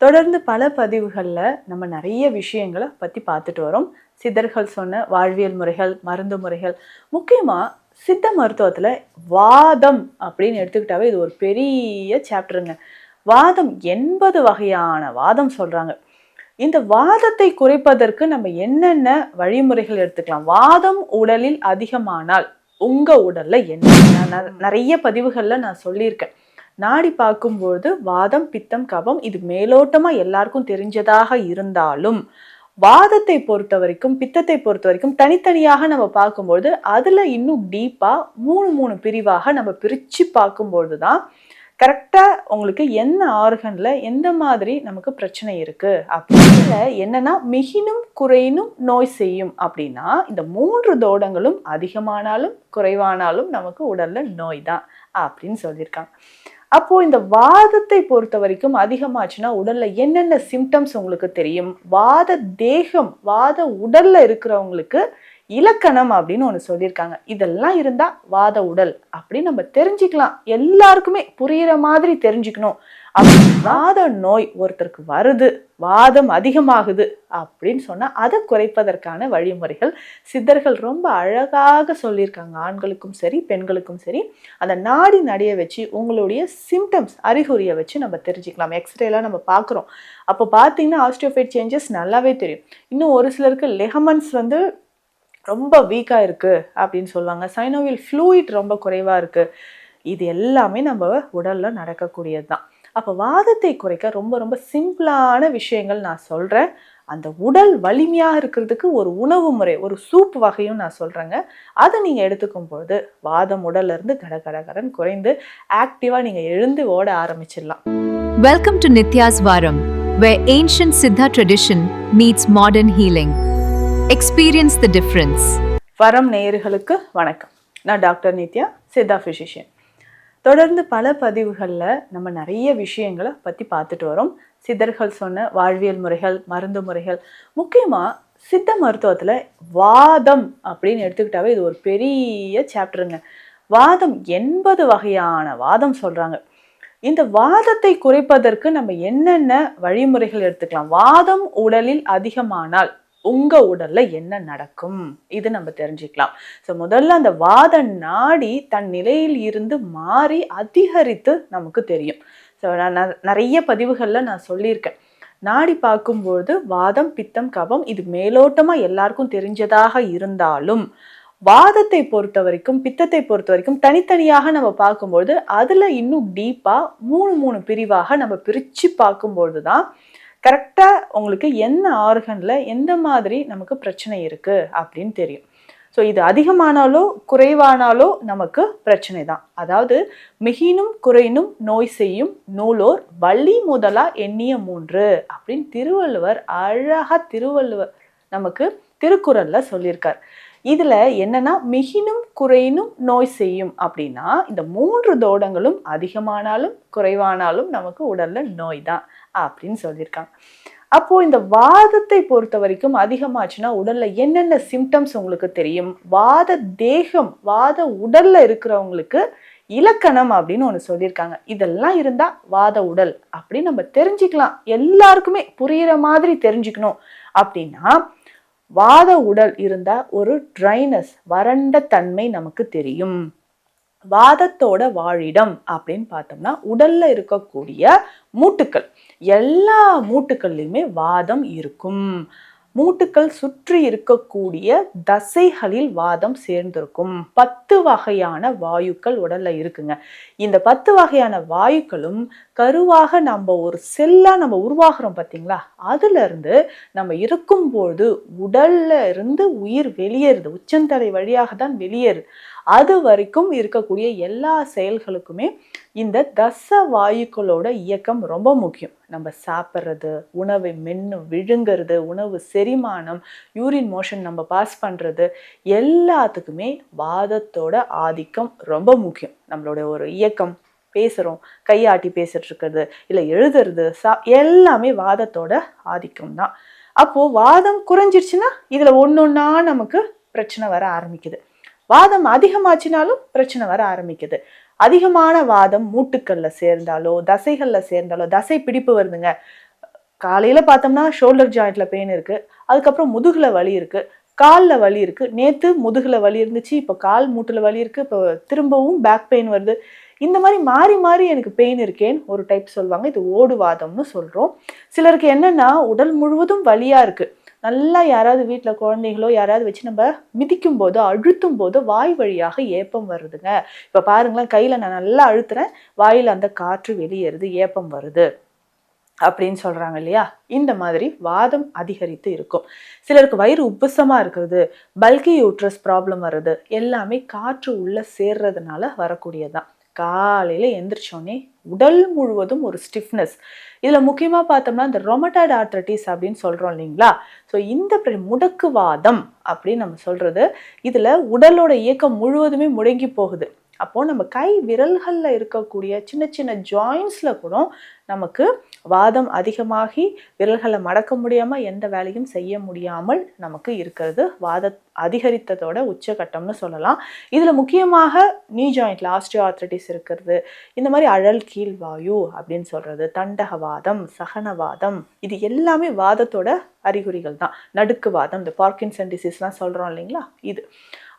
தொடர்ந்து பல பதிவுகள்ல நம்ம நிறைய விஷயங்களை பத்தி பார்த்துட்டு வரோம். சித்தர்கள் சொன்ன வாழ்வியல் முறைகள், மருந்து முறைகள், முக்கியமா சித்த மருத்துவத்துல வாதம் அப்படின்னு எடுத்துக்கிட்டாவே இது ஒரு பெரிய சாப்டருங்க. வாதம் 80 வகையான வாதம் சொல்றாங்க. இந்த வாதத்தை குறைப்பதற்கு நம்ம என்னென்ன வழிமுறைகள் எடுத்துக்கலாம்? வாதம் உடலில் அதிகமானால் உங்க உடல்ல என்ன? நான் நிறைய பதிவுகள்ல நான் சொல்லியிருக்கேன். நாடி பார்க்கும்போது வாதம், பித்தம், கபம் இது மேலோட்டமா எல்லாருக்கும் தெரிஞ்சதாக இருந்தாலும், வாதத்தை பொறுத்த வரைக்கும், பித்தத்தை பொறுத்த வரைக்கும் தனித்தனியாக நம்ம பார்க்கும்போது அதுல இன்னும் டீப்பா 3 பிரிவாக நம்ம பிரிச்சு பார்க்கும்போது தான் கரெக்டா உங்களுக்கு என்ன ஆர்கன்ல எந்த மாதிரி நமக்கு பிரச்சனை இருக்கு அப்படின்னா என்னன்னா மிகினும் குறையினும் நோய் செய்யும் அப்படின்னா இந்த 3 தோடங்களும் அதிகமானாலும் குறைவானாலும் நமக்கு உடல்ல நோய் தான் அப்படின்னு சொல்லியிருக்காங்க. அப்போ இந்த வாதத்தை பொறுத்த வரைக்கும் அதிகமாச்சுன்னா உடல்ல என்னென்ன சிம்டம்ஸ் உங்களுக்கு தெரியும்? வாத தேகம், வாத உடல்ல இருக்கிறவங்களுக்கு இலக்கணம் அப்படின்னு ஒண்ணு சொல்லியிருக்காங்க. இதெல்லாம் இருந்தா வாத உடல் அப்படின்னு நம்ம தெரிஞ்சுக்கலாம். எல்லாருக்குமே புரியுற மாதிரி தெரிஞ்சுக்கணும். வாத நோய் ஒருத்தருக்கு வருது, வாதம் அதிகமாகுது அப்படின்னு சொன்னா அதை குறைப்பதற்கான வழிமுறைகள் சித்தர்கள் ரொம்ப அழகாக சொல்லியிருக்காங்க. ஆண்களுக்கும் சரி பெண்களுக்கும் சரி அந்த நாடி நடைய வச்சு உங்களுடைய சிம்டம்ஸ் அறிகுறியை வச்சு நம்ம தெரிஞ்சுக்கலாம். எக்ஸ்ரேலாம் நம்ம பார்க்குறோம். அப்போ பார்த்தீங்கன்னா ஆஸ்டியோஃபைட் சேஞ்சஸ் நல்லாவே தெரியும். இன்னும் ஒரு சிலருக்கு லெகமன்ஸ் ரொம்ப வீக்கா இருக்கு அப்படின்னு சொல்லுவாங்க. சைனோவியல் ஃப்ளூயிட் ரொம்ப குறைவா இருக்கு. இது எல்லாமே நம்ம உடல்ல நடக்கக்கூடியது தான். அப்போ வாதத்தை குறைக்க ரொம்ப சிம்பிளான விஷயங்கள் நான் சொல்றேன். அந்த உடல் வலிமையா இருக்கிறதுக்கு ஒரு உணவு முறை, ஒரு சூப் வகையும் நான் சொல்றேங்க. அதை நீங்க எடுத்துக்கும் பொழுது வாதம் உடல்ல இருந்து கடகடகடன் குறைந்து ஆக்டிவா நீங்க எழுந்து ஓட ஆரம்பிச்சிடலாம். Welcome to Nitya's Varam, where ancient Siddha tradition meets modern healing. Experience the difference. வரம் நேயர்களுக்கு வணக்கம். நான் டாக்டர் நித்யா, சித்தா பிசிஷியன். தொடர்ந்து பல பதிவுகளில் நம்ம நிறைய விஷயங்களை பற்றி பார்த்துட்டு வரோம். சித்தர்கள் சொன்ன வாழ்வியல் முறைகள், மருந்து முறைகள், முக்கியமாக சித்த மருத்துவத்தில் வாதம் அப்படின்னு எடுத்துக்கிட்டாவே இது ஒரு பெரிய சாப்டருங்க. வாதம் 80 வகையான வாதம் சொல்கிறாங்க. இந்த வாதத்தை குறைப்பதற்கு நம்ம என்னென்ன வழிமுறைகள் எடுத்துக்கலாம்? வாதம் உடலில் அதிகமானால் உங்க உடல்ல என்ன நடக்கும் இது நம்ம தெரிஞ்சுக்கலாம். ஸோ முதல்ல அந்த வாத நாடி தன் நிலையில் இருந்து மாறி அதிகரித்து நமக்கு தெரியும். ஸோ நான் நிறைய பதிவுகள்ல நான் சொல்லியிருக்கேன். நாடி பார்க்கும்போது வாதம், பித்தம், கபம் இது மேலோட்டமா எல்லாருக்கும் தெரிஞ்சதாக இருந்தாலும் வாதத்தை பொறுத்த வரைக்கும், பித்தத்தை பொறுத்த வரைக்கும் தனித்தனியாக நம்ம பார்க்கும்போது அதுல இன்னும் டீப்பா 3 பிரிவாக நம்ம பிரிச்சு பார்க்கும்போது தான் கரெக்டா உங்களுக்கு என்ன ஆர்கன்ல எந்த மாதிரி நமக்கு பிரச்சனை இருக்கு அப்படின்னு தெரியும். ஸோ இது அதிகமானாலோ குறைவானாலோ நமக்கு பிரச்சனை தான். அதாவது மிகினும் குறையினும் நோய் செய்யும் நூலோர் வள்ளி முதலா எண்ணிய 3 அப்படின்னு திருவள்ளுவர் அழகா நமக்கு திருக்குறள்ல சொல்லியிருக்கார். இதுல என்னன்னா மிகினும் குறையினும் நோய் செய்யும் அப்படின்னா இந்த 3 தோடங்களும் அதிகமானாலும் குறைவானாலும் நமக்கு உடல்ல நோய் தான் அப்படின்னு சொல்லியிருக்காங்க. அப்போ இந்த வாதத்தை பொறுத்த வரைக்கும் அதிகமாச்சுன்னா உடல்ல என்னென்ன சிம்டம்ஸ் உங்களுக்கு தெரியும்? வாத தேகம், வாத உடல்ல இருக்கிறவங்களுக்கு இலக்கணம் அப்படின்னு ஒண்ணு சொல்லியிருக்காங்க. இதெல்லாம் இருந்தா வாத உடல் அப்படின்னு நம்ம தெரிஞ்சுக்கலாம். எல்லாருக்குமே புரியுற மாதிரி தெரிஞ்சுக்கணும் அப்படின்னா வாத உடல் இருந்தா ஒரு ட்ரைனஸ், வறண்ட தன்மை நமக்கு தெரியும். வாதத்தோட வாழிடம் அப்படின்னு பார்த்தோம்னா உடல்ல இருக்கக்கூடிய மூட்டுக்கள், எல்லா மூட்டுக்கள்லையுமே வாதம் இருக்கும். மூட்டுக்கள் சுற்றி இருக்கக்கூடிய தசைகளில் வாதம் சேர்ந்திருக்கும். 10 வகையான வாயுக்கள் உடல்ல இருக்குங்க. இந்த 10 வகையான வாயுக்களும் கருவாக நம்ம ஒரு செல்லா நம்ம உருவாகிறோம் பார்த்தீங்களா, அதுல இருந்து நம்ம இருக்கும்போது உடல்ல இருந்து உயிர் வெளியேறுது, உச்சந்தலை வழியாக தான் வெளியேறுது. அது வரைக்கும் இருக்கக்கூடிய எல்லா செயல்களுக்குமே இந்த தச வாயுக்களோட இயக்கம் ரொம்ப முக்கியம். நம்ம சாப்பிட்றது, உணவை மென்று விழுங்கிறது, உணவு செரிமானம், யூரின் மோஷன் நம்ம பாஸ் பண்ணுறது, எல்லாத்துக்குமே வாதத்தோட ஆதிக்கம் ரொம்ப முக்கியம். நம்மளோட ஒரு இயக்கம், பேசுகிறோம், கையாட்டி பேசிட்டு இருக்கிறது, இல்லை எழுதுறது, எல்லாமே வாதத்தோட ஆதிக்கம் தான். அப்போது வாதம் குறைஞ்சிருச்சுன்னா இதில் ஒன்றா நமக்கு பிரச்சனை வர ஆரம்பிக்குது. வாதம் அதிகமாச்சினாலும் பிரச்சனை வர ஆரம்பிக்குது. அதிகமான வாதம் மூட்டுக்கள்ல சேர்ந்தாலோ தசைகள்ல சேர்ந்தாலோ, தசை பிடிப்பு வருதுங்க, காலையில் பார்த்தோம்னா ஷோல்டர் ஜாயிண்ட்டில் பெயின் இருக்குது, அதுக்கப்புறம் முதுகில் வலி இருக்குது, காலில் வலி இருக்குது, நேற்று முதுகில் வலி இருந்துச்சு, இப்போ கால் மூட்டில் வலி இருக்குது, இப்போ திரும்பவும் பேக் பெயின் வருது. இந்த மாதிரி மாறி மாறி எனக்கு பெயின் இருக்கேன்னு ஒரு டைப் சொல்லுவாங்க. இது ஓடுவாதம்னு சொல்கிறோம். சிலருக்கு என்னென்னா உடல் முழுவதும் வலியாக இருக்குது. நல்லா யாராவது வீட்டில் குழந்தைகளோ யாராவது வச்சு நம்ம மிதிக்கும் போது அழுத்தும் போது வாய் வழியாக ஏப்பம் வருதுங்க. இப்போ பாருங்களேன், கையில் நான் நல்லா அழுத்துறேன், வாயில் அந்த காற்று வெளியேறுது, ஏப்பம் வருது அப்படின்னு சொல்றாங்க இல்லையா. இந்த மாதிரி வாதம் அதிகரித்து இருக்கும். சிலருக்கு வயிறு உப்புசமா இருக்கிறது, பல்கி யூட்ரஸ் ப்ராப்ளம் வருது, எல்லாமே காற்று உள்ள சேர்றதுனால வரக்கூடியதுதான். காலையில எந்திரிச்சோடனே உடல் முழுவதும் ஒரு ஸ்டிஃப்னஸ். இதுல முக்கியமா பார்த்தோம்னா இந்த ரொமட்டாய்டு ஆர்த்ரைட்டிஸ் அப்படின்னு சொல்றோம் இல்லைங்களா. ஸோ இந்த முடக்குவாதம் அப்படின்னு நம்ம சொல்றது, இதுல உடலோட இயக்கம் முழுவதுமே முடங்கி போகுது. அப்போ நம்ம கை விரல்கள்ல இருக்கக்கூடிய சின்ன சின்ன ஜாயின்ஸ்ல கூட நமக்கு வாதம் அதிகமாகி விரல்களை மடக்க முடியாம எந்த வேலையும் செய்ய முடியாமல் நமக்கு இருக்கிறது வாத அதிகரித்ததோட உச்சகட்டம்னு சொல்லலாம். இதுல முக்கியமாக நீ ஜாயிண்ட்ல ஆஸ்டியோஆர்த்ரைட்டிஸ் இருக்கிறது, இந்த மாதிரி அழல் கீழ்வாயு அப்படின்னு சொல்றது, தண்டகவாதம், சகனவாதம், இது எல்லாமே வாதத்தோட அறிகுறிகள் தான். நடுக்குவாதம், இந்த பார்க்கின்சன் டிசீஸ்லாம் சொல்றோம் இல்லைங்களா, இது.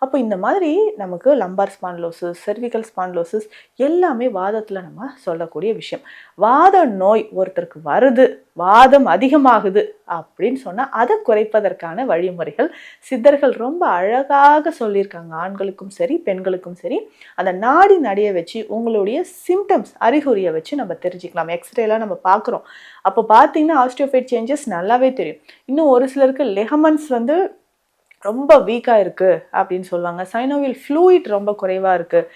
அப்போ இந்த மாதிரி நமக்கு லம்பார் ஸ்பான்லோசிஸ், செர்விக்கல் ஸ்பான்லோசிஸ் எல்லாமே வாதத்தில் நம்ம சொல்லக்கூடிய விஷயம். வாத நோய் ஒருத்தருக்கு வருது, வாதம் அதிகமாகுது அப்படின்னு சொன்னால் அதை குறைப்பதற்கான வழிமுறைகள் சித்தர்கள் ரொம்ப அழகாக சொல்லியிருக்காங்க. ஆண்களுக்கும் சரி பெண்களுக்கும் சரி அந்த நாடி நடைய வச்சு உங்களுடைய சிம்டம்ஸ் அறிகுறியை வச்சு நம்ம தெரிஞ்சுக்கலாம். எக்ஸ்ரேலாம் நம்ம பார்க்குறோம். அப்போ பார்த்தீங்கன்னா ஆஸ்டியோஃபைட் சேஞ்சஸ் நல்லாவே தெரியும். இன்னும் ஒரு சிலருக்கு லெகமன்ஸ் ரொம்ப வீக்காக இருக்குது அப்படின்னு சொல்லுவாங்க. சைனோவியல் ஃப்ளூயிட் ரொம்ப குறைவாக இருக்குது.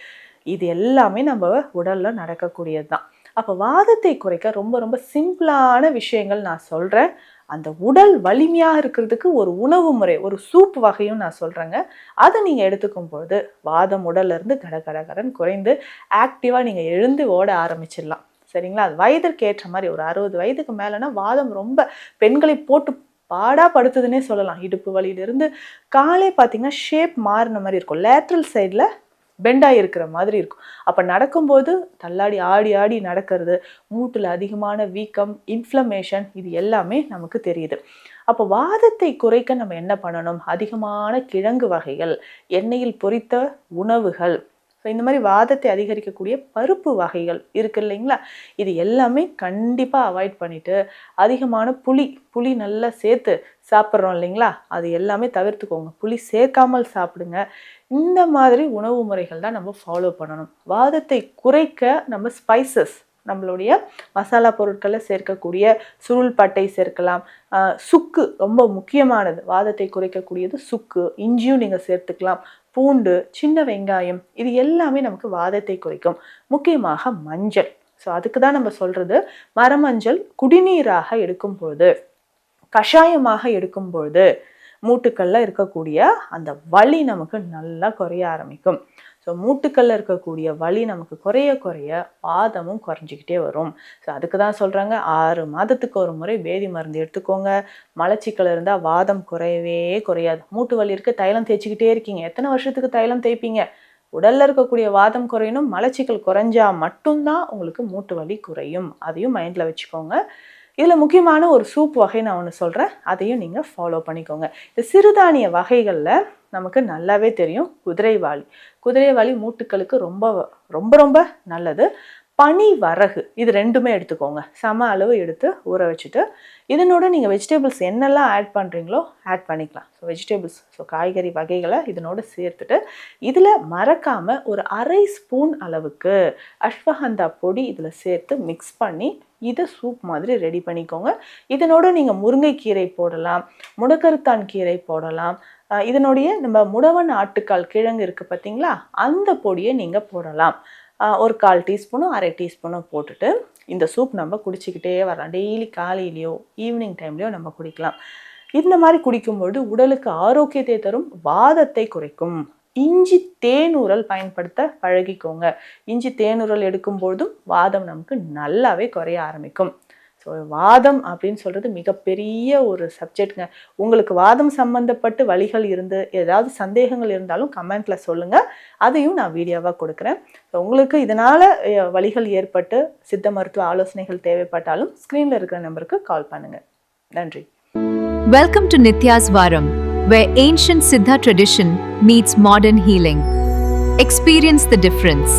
இது எல்லாமே நம்ம உடலில் நடக்கக்கூடியது தான். அப்போ வாதத்தை குறைக்க ரொம்ப ரொம்ப சிம்பிளான விஷயங்கள் நான் சொல்கிறேன். அந்த உடல் வலிமையாக இருக்கிறதுக்கு ஒரு உணவு முறை, ஒரு சூப் வகையும் நான் சொல்கிறேங்க. அதை நீங்கள் எடுத்துக்கும் பொழுது வாதம் உடல்லேருந்து கடகடகடன் குறைந்து ஆக்டிவாக நீங்கள் எழுந்து ஓட ஆரம்பிச்சிடலாம். சரிங்களா. அது வயதிற்கு ஏற்ற மாதிரி ஒரு 60 வயதுக்கு மேலேனா வாதம் ரொம்ப பெண்களை போட்டு பாடா படுத்துதுன்னே சொல்லலாம். இடுப்பு வலியிலிருந்து காலே பார்த்தீங்கன்னா ஷேப் மாறின மாதிரி இருக்கும், லேட்ரல் சைடில் பெண்டாக இருக்கிற மாதிரி இருக்கும். அப்போ நடக்கும்போது தள்ளாடி ஆடி ஆடி நடக்கிறது, மூட்டில் அதிகமான வீக்கம், இன்ஃப்ளமேஷன், இது எல்லாமே நமக்கு தெரியுது. அப்போ வாதத்தை குறைக்க நம்ம என்ன பண்ணணும்? அதிகமான கிழங்கு வகைகள், எண்ணெயில் பொரித்த உணவுகள், ஸோ இந்த மாதிரி வாதத்தை அதிகரிக்கக்கூடிய பருப்பு வகைகள் இருக்குது இல்லைங்களா, இது எல்லாமே கண்டிப்பாக அவாய்ட் பண்ணிவிட்டு அதிகமான புளி நல்லா சேர்த்து சாப்பிட்றோம் இல்லைங்களா, அது எல்லாமே தவிர்த்துக்கோங்க. புளி சேர்க்காமல் சாப்பிடுங்க. இந்த மாதிரி உணவு முறைகள் தான் நம்ம ஃபாலோ பண்ணணும். வாதத்தை குறைக்க நம்ம ஸ்பைசஸ், நம்மளுடைய மசாலா பொருட்களை சேர்க்கக்கூடிய சுருள் பட்டை சேர்க்கலாம். சுக்கு ரொம்ப முக்கியமானது, வாதத்தை குறைக்கக்கூடியது சுக்கு. இஞ்சியும் நீங்கள் சேர்த்துக்கலாம். பூண்டு, சின்ன வெங்காயம், இது எல்லாமே நமக்கு வாதத்தை குறைக்கும். முக்கியமாக மஞ்சள். ஸோ அதுக்கு தான் நம்ம சொல்கிறது, மரமஞ்சள் குடிநீராக எடுக்கும்பொழுது, கஷாயமாக எடுக்கும்பொழுது மூட்டுக்களில் இருக்கக்கூடிய அந்த வலி நமக்கு நல்லா குறைய ஆரம்பிக்கும். ஸோ மூட்டுக்களில் இருக்கக்கூடிய வலி நமக்கு குறைய குறைய வாதமும் குறைஞ்சிக்கிட்டே வரும். ஸோ அதுக்கு தான் சொல்கிறாங்க 6 மாதத்துக்கு ஒரு முறை வேதி மருந்து எடுத்துக்கோங்க. மலச்சிக்கல் இருந்தால் வாதம் குறையவே குறையாது. மூட்டு வலி இருக்க தைலம் தேய்ச்சிக்கிட்டே இருக்கீங்க, எத்தனை வருஷத்துக்கு தைலம் தேய்ப்பீங்க? உடலில் இருக்கக்கூடிய வாதம் குறையணும், மலச்சிக்கல் குறைஞ்சா மட்டும்தான் உங்களுக்கு மூட்டு வலி குறையும். அதையும் மைண்டில் வச்சுக்கோங்க. இதில் முக்கியமான ஒரு சூப் வகை நான் ஒன்று சொல்கிறேன், அதையும் நீங்கள் ஃபாலோ பண்ணிக்கோங்க. இந்த சிறுதானிய வகைகளில் நமக்கு நல்லாவே தெரியும் குதிரைவாலி. குதிரைவாலி மூட்டுக்களுக்கு ரொம்ப ரொம்ப ரொம்ப நல்லது. பனி வரகு, இது ரெண்டுமே எடுத்துக்கோங்க. சம அளவு எடுத்து ஊற வச்சுட்டு இதனோட நீங்கள் வெஜிடபிள்ஸ் என்னெல்லாம் ஆட் பண்ணுறீங்களோ ஆட் பண்ணிக்கலாம். ஸோ வெஜிடபிள்ஸ், ஸோ காய்கறி வகைகளை இதனோட சேர்த்துட்டு இதில் மறக்காமல் ஒரு 1/2 ஸ்பூன் அளவுக்கு அஸ்வகந்தா பொடி இதில் சேர்த்து மிக்ஸ் பண்ணி இதை சூப் மாதிரி ரெடி பண்ணிக்கோங்க. இதனோட நீங்கள் முருங்கைக்கீரை போடலாம், முடக்கருத்தான் கீரை போடலாம். இதனுடைய நம்ம முடவன் ஆட்டுக்கால் கிழங்கு இருக்குது பார்த்தீங்களா, அந்த பொடியை நீங்கள் போடலாம். ஒரு 1/4 டீஸ்பூனோ 1/2 டீஸ்பூனோ போட்டுட்டு இந்த சூப் நம்ம குடிச்சிக்கிட்டே வரலாம். டெய்லி காலையிலையோ ஈவினிங் டைம்லையோ நம்ம குடிக்கலாம். இந்த மாதிரி குடிக்கும்பொழுது உடலுக்கு ஆரோக்கியத்தை தரும், வாதத்தை குறைக்கும். இஞ்சி தேனூரல் பயன்படுத்த பழகிக்கோங்க. இஞ்சி தேனூரல் எடுக்கும்பொழுதும் வாதம் நமக்கு நல்லாவே குறைய ஆரம்பிக்கும். ஸோ வாதம் அப்படின்னு சொல்கிறது மிகப்பெரிய ஒரு சப்ஜெக்ட்ங்க. உங்களுக்கு வாதம் சம்மந்தப்பட்டு வலிகள் இருந்து ஏதாவது சந்தேகங்கள் இருந்தாலும் கமெண்ட்டில் சொல்லுங்கள், அதையும் நான் வீடியோவாக கொடுக்குறேன். ஸோ உங்களுக்கு இதனால் வலிகள் ஏற்பட்டு சித்த மருத்துவ ஆலோசனைகள் தேவைப்பட்டாலும் ஸ்க்ரீனில் இருக்கிற நம்பருக்கு கால் பண்ணுங்கள். நன்றி. Welcome to Nitya's Varam, where ancient Siddha tradition meets modern healing. Experience the difference.